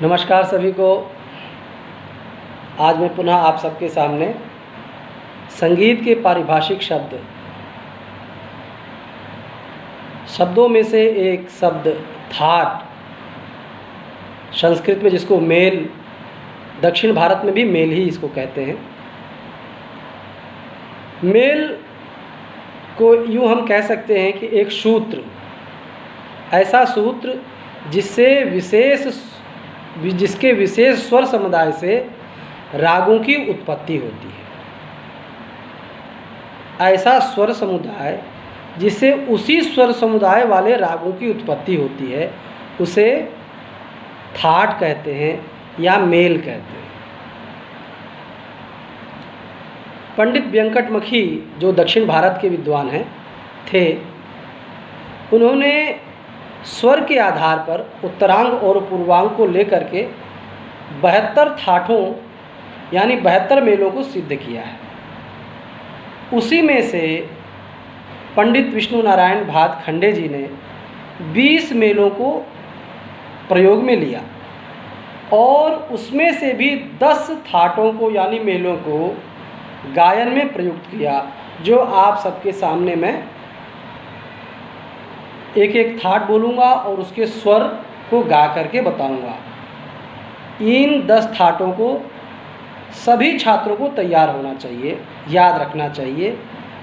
नमस्कार सभी को। आज मैं पुनः आप सबके सामने संगीत के पारिभाषिक शब्दों में से एक शब्द थाट, संस्कृत में जिसको मेल, दक्षिण भारत में भी मेल ही इसको कहते हैं। मेल को यूँ हम कह सकते हैं कि एक सूत्र, ऐसा सूत्र जिसके विशेष स्वर समुदाय से रागों की उत्पत्ति होती है। ऐसा स्वर समुदाय जिससे उसी स्वर समुदाय वाले रागों की उत्पत्ति होती है, उसे थाट कहते हैं या मेल कहते हैं। पंडित वेंकटमखी जो दक्षिण भारत के विद्वान थे, उन्होंने स्वर के आधार पर उत्तरांग और पूर्वांग को लेकर के 72 थाटों यानी 72 मेलों को सिद्ध किया है। उसी में से पंडित विष्णु नारायण भातखंडे जी ने 20 मेलों को प्रयोग में लिया और उसमें से भी 10 थाटों को यानी मेलों को गायन में प्रयुक्त किया, जो आप सबके सामने मैं एक एक थाट बोलूँगा और उसके स्वर को गा करके बताऊँगा। इन 10 थाटों को सभी छात्रों को तैयार होना चाहिए, याद रखना चाहिए,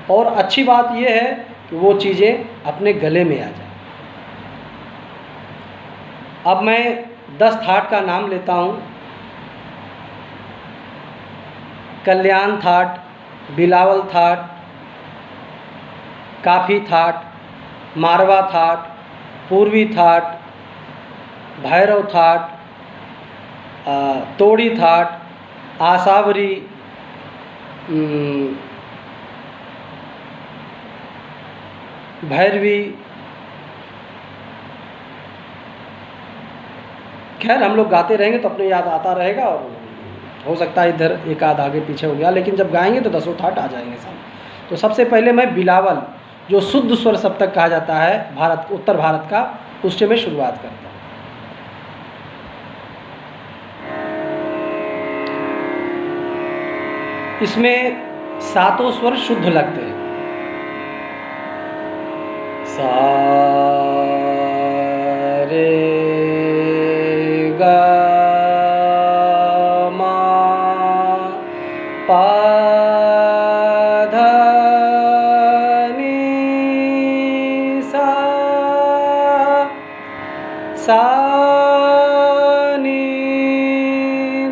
और अच्छी बात यह है कि वो चीज़ें अपने गले में आ जाए। अब मैं 10 थाट का नाम लेता हूँ। कल्याण थाट, बिलावल थाट, काफी थाट, मारवा थाट, पूर्वी थाट, भैरव थाट, तोड़ी थाट, आसावरी, भैरवी। खैर हम लोग गाते रहेंगे तो अपने याद आता रहेगा, और हो सकता है इधर एक आध आगे पीछे हो गया, लेकिन जब गाएंगे तो 10 थाट आ जाएंगे सब। तो सबसे पहले मैं बिलावल, जो शुद्ध स्वर सप्तक कहा जाता है उत्तर भारत का, उससे मैं शुरुआत करता हूँ। इसमें 7 स्वर शुद्ध लगते हैं। सा रे गा मा पा धा नी सा, सा नी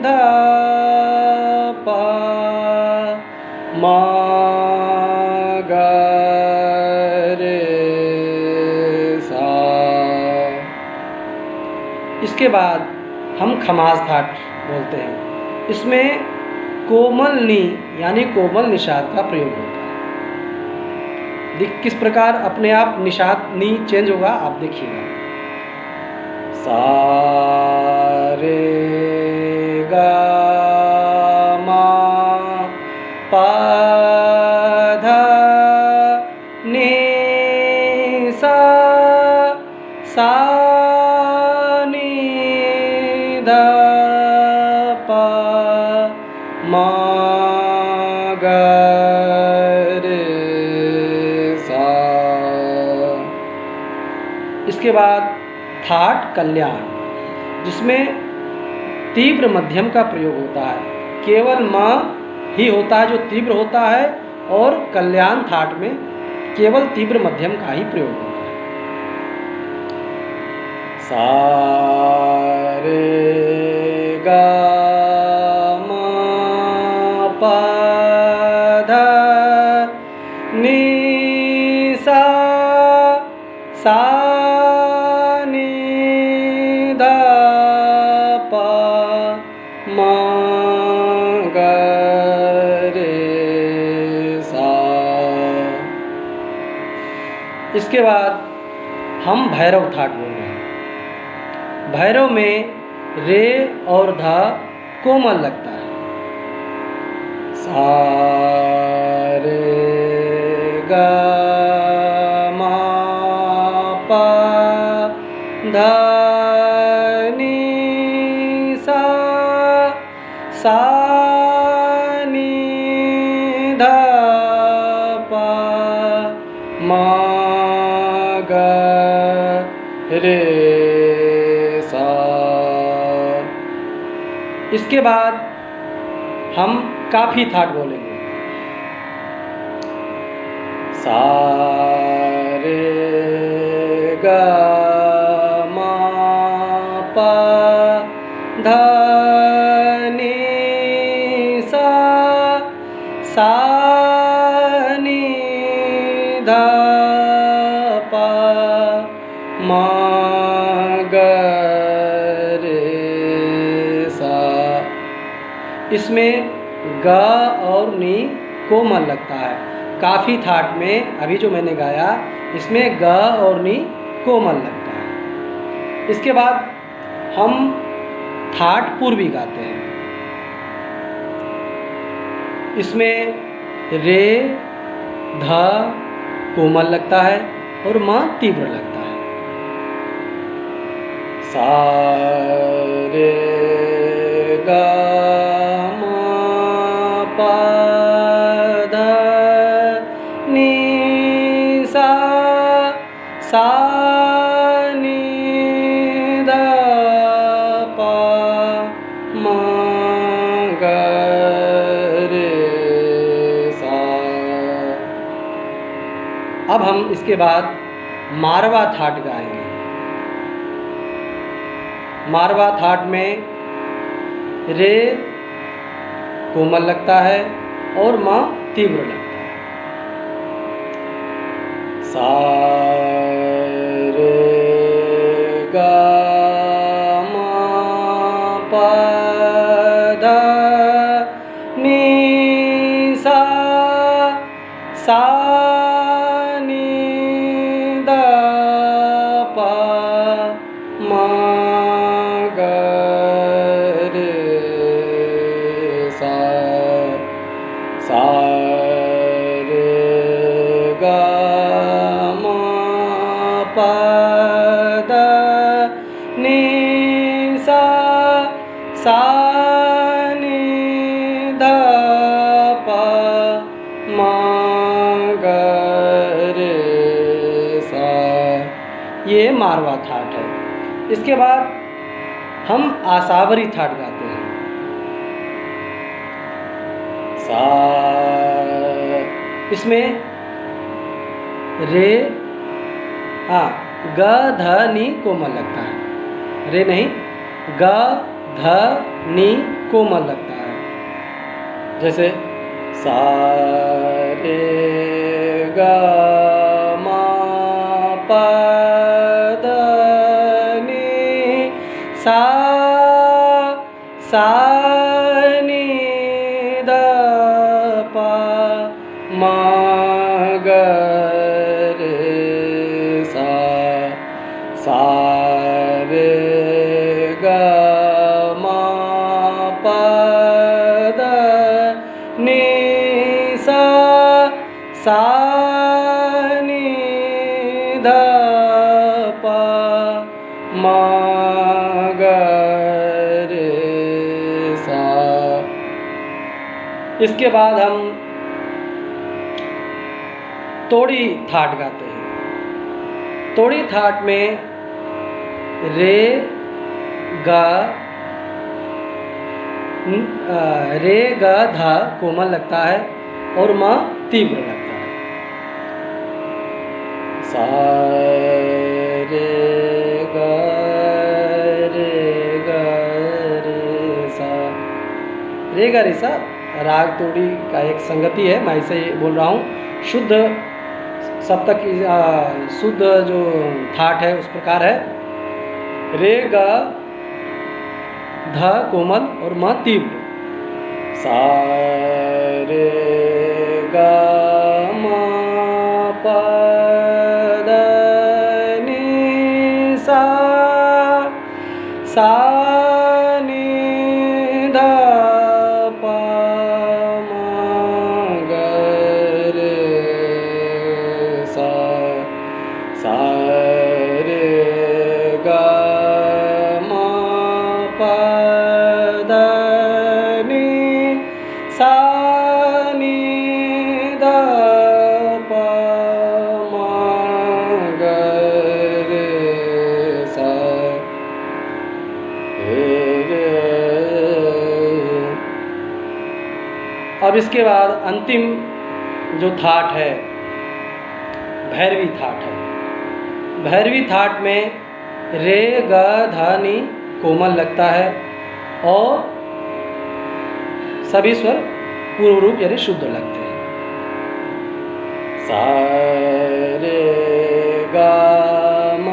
धा पा मा गा रे सा। इसके बाद हम खमाज थाट बोलते हैं। इसमें कोमल नी यानी कोमल निषाद का प्रयोग होता है। किस प्रकार अपने आप निषाद नी चेंज होगा आप देखिएगा। सा रे गा मा पा धा नी सा, सा नी धा पा मा गा रे सा। इसके बाद थाट कल्याण, जिसमें तीव्र मध्यम का प्रयोग होता है। केवल म ही होता है जो तीव्र होता है, और कल्याण थाट में केवल तीव्र मध्यम का ही प्रयोग होता है। सा रे गा मा पा धा नी सा, सा नी धा पा मा गा रे सा। इसके बाद हम भैरव थाट बोल रहे हैं। भैरव में रे और धा कोमल लगता है। सा रे गा मा पा धा नी सा नी ध प म ग रे सा। इसके बाद हम काफी थाट बोलेंगे। सा रे ग म प ध नि सा, सा नि ध प म ग रे सा। इसमें ग और नी कोमल लगता है। काफ़ी थाट में अभी जो मैंने गाया इसमें ग और नी कोमल लगता है। इसके बाद हम थाट पूर्वी गाते हैं। इसमें रे ध कोमल लगता है और म तीव्र लगता है। सा रे ग म प ध नि सा, सा नि ध प म ग रे सा। अब हम इसके बाद मारवा थाट गाएंगे। मारवा थाट में रे कोमल लगता है और म तीव्र लगता है। सा रे ग म प ध नि सा, सा नि ध प म ग रे सा। सा रे ग म प ध नि सा, सा नि ध प म ग रे सा। ये मारवा थाट है। इसके बाद हम आसावरी थाट गाते हैं। सा, इसमें रे ग ध नि कोमल लगता है। रे नहीं, ग ध नि कोमल लगता है। जैसे सा रे ग म प ध नि सा, सा नि ध प म ग रे सा। सा रे ग म प ध नि सा, सा नि ध प म ग रे सा। इसके बाद हम तोड़ी थाट गाते हैं। तोड़ी थाट में रे ग रे ग ध कोमल लगता है और म तीव्र लगता है। सा रे ग रे सा। रे ग रे सा राग तोड़ी का एक संगति है। मैं इसे बोल रहा हूँ। शुद्ध सप्तक शुद्ध जो थाट है उस प्रकार है। रे ग ध कोमल और म तीव्र। सा रे ग म प ध नि सा, सा नि ध प म ग रे सा। सा रे ग म प ध नि अब इसके बाद अंतिम जो थाट है भैरवी थाट है। भैरवी थाट में रे ग ध नी कोमल लगता है और सभी स्वर पूर्व रूप यानी शुद्ध लगते हैं। सा रे ग म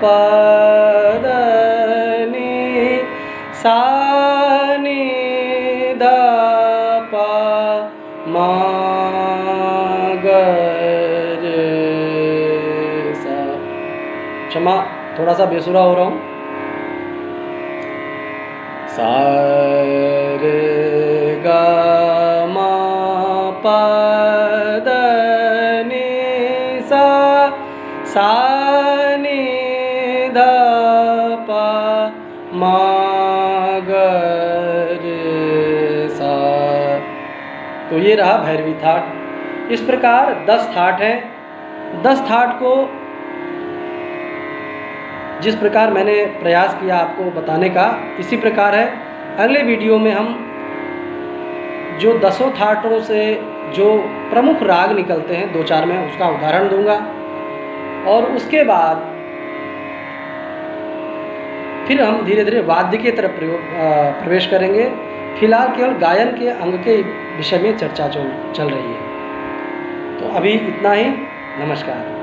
प द नी सा नी ध प म ग रे सा। क्षमा, थोड़ा सा बेसुरा हो रहा हूँ। सा रे ग म प द नी सा सा नी ध प म ग रे सा। तो ये रहा भैरवी थाट। इस प्रकार 10 थाट हैं। 10 थाट को जिस प्रकार मैंने प्रयास किया आपको बताने का, इसी प्रकार है। अगले वीडियो में हम जो 10 थाटों से जो प्रमुख राग निकलते हैं 2-4 में, उसका उदाहरण दूंगा और उसके बाद फिर हम धीरे धीरे वाद्य की तरफ प्रवेश करेंगे। फिलहाल केवल गायन के अंग के विषय में चर्चा चल रही है। तो अभी इतना ही। नमस्कार।